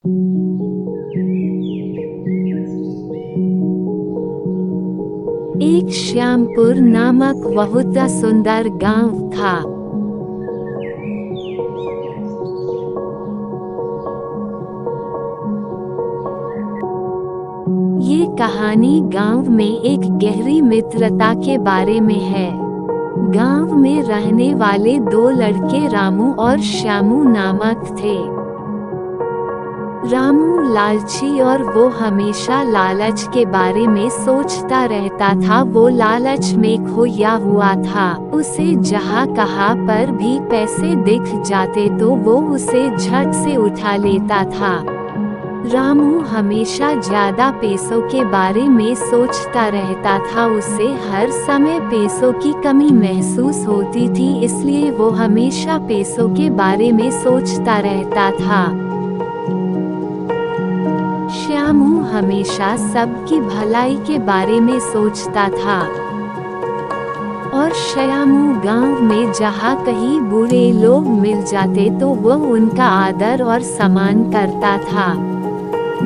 एक श्यामपुर नामक बहुत सुंदर गांव था। ये कहानी गांव में एक गहरी मित्रता के बारे में है। गांव में रहने वाले दो लड़के रामू और श्यामू नामक थे। रामू लालची और वो हमेशा लालच के बारे में सोचता रहता था। वो लालच में खोया हुआ था। उसे जहाँ कहाँ पर भी पैसे दिख जाते तो वो उसे झट से उठा लेता था। रामू हमेशा ज्यादा पैसों के बारे में सोचता रहता था। उसे हर समय पैसों की कमी महसूस होती थी, इसलिए वो हमेशा पैसों के बारे में सोचता रहता था। श्यामू हमेशा सबकी भलाई के बारे में सोचता था और श्यामू गांव में जहाँ कहीं बुरे लोग मिल जाते तो वो उनका आदर और सम्मान करता था,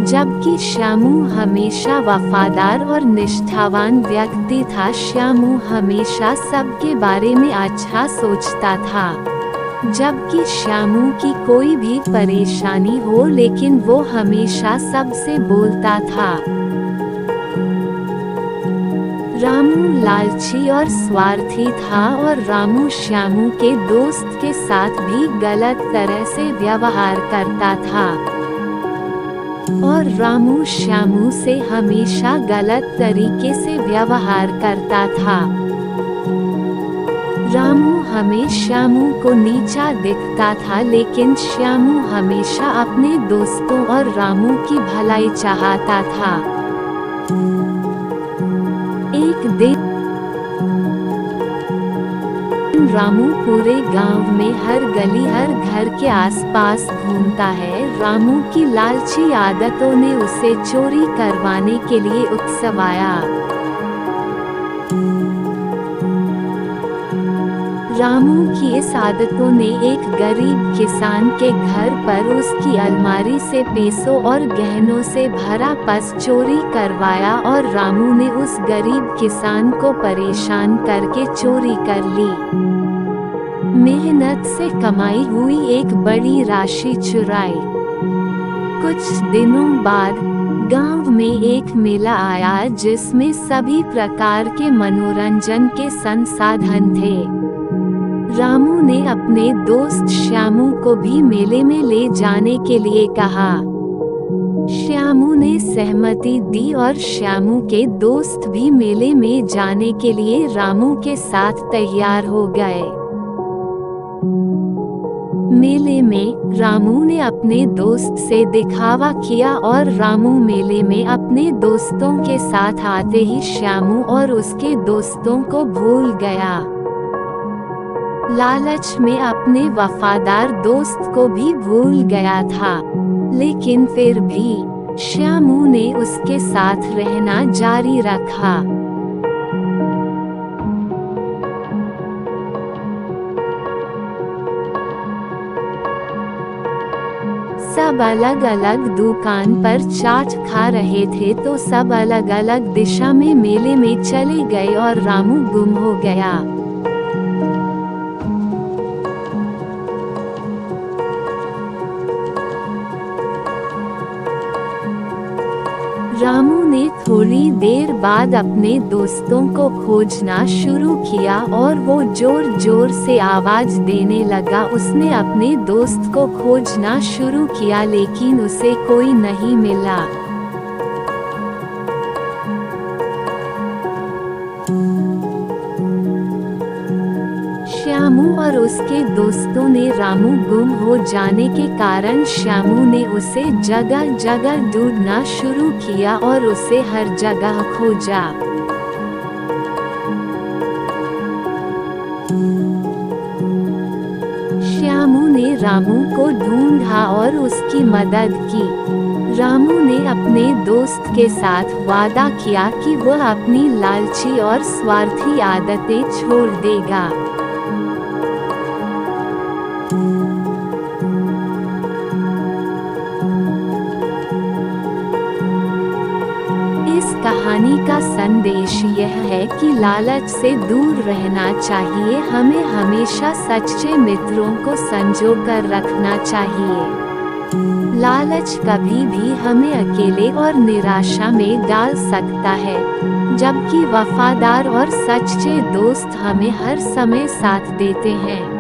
जबकि श्यामू हमेशा वफादार और निष्ठावान व्यक्ति था। श्यामू हमेशा सबके बारे में अच्छा सोचता था, जबकि श्यामू की कोई भी परेशानी हो लेकिन वो हमेशा सबसे बोलता था। रामू लालची और स्वार्थी था और रामू श्यामू के दोस्त के साथ भी गलत तरह से व्यवहार करता था और रामू श्यामू से हमेशा गलत तरीके से व्यवहार करता था। रामू हमें श्यामू को नीचा दिखता था, लेकिन श्यामू हमेशा अपने दोस्तों और रामू की भलाई चाहता था। एक दिन रामू पूरे गांव में हर गली हर घर के आसपास घूमता है। रामू की लालची आदतों ने उसे चोरी करवाने के लिए उकसवाया। रामू की इस आदतों ने एक गरीब किसान के घर पर उसकी अलमारी से पैसों और गहनों से भरा पर्स चोरी करवाया और रामू ने उस गरीब किसान को परेशान करके चोरी कर ली। मेहनत से कमाई हुई एक बड़ी राशि चुराई। कुछ दिनों बाद गांव में एक मेला आया जिसमें सभी प्रकार के मनोरंजन के संसाधन थे। रामू ने अपने दोस्त श्यामू को भी मेले में ले जाने के लिए कहा। श्यामू ने सहमति दी और श्यामू के दोस्त भी मेले में जाने के लिए रामू के साथ तैयार हो गए। मेले में रामू ने अपने दोस्त से दिखावा किया और रामू मेले में अपने दोस्तों के साथ आते ही श्यामू और उसके दोस्तों को भूल गया। लालच में अपने वफादार दोस्त को भी भूल गया था, लेकिन फिर भी श्यामू ने उसके साथ रहना जारी रखा। सब अलग अलग दुकान पर चाट खा रहे थे तो सब अलग अलग दिशा में मेले में चले गए और रामू गुम हो गया। रामू ने थोड़ी देर बाद अपने दोस्तों को खोजना शुरू किया और वो जोर जोर से आवाज देने लगा। उसने अपने दोस्त को खोजना शुरू किया लेकिन उसे कोई नहीं मिला। श्यामू और उसके दोस्तों ने रामू गुम हो जाने के कारण श्यामू ने उसे जगह जगह ढूंढना शुरू किया और उसे हर जगह खोजा। श्यामू ने रामू को ढूंढा और उसकी मदद की। रामू ने अपने दोस्त के साथ वादा किया कि वह अपनी लालची और स्वार्थी आदतें छोड़ देगा। कहानी का संदेश यह है कि लालच से दूर रहना चाहिए। हमें हमेशा सच्चे मित्रों को संजो कर रखना चाहिए। लालच कभी भी हमें अकेले और निराशा में डाल सकता है, जबकि वफादार और सच्चे दोस्त हमें हर समय साथ देते हैं।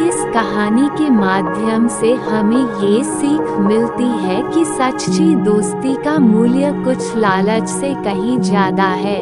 इस कहानी के माध्यम से हमें ये सीख मिलती है कि सच्ची दोस्ती का मूल्य कुछ लालच से कहीं ज्यादा है।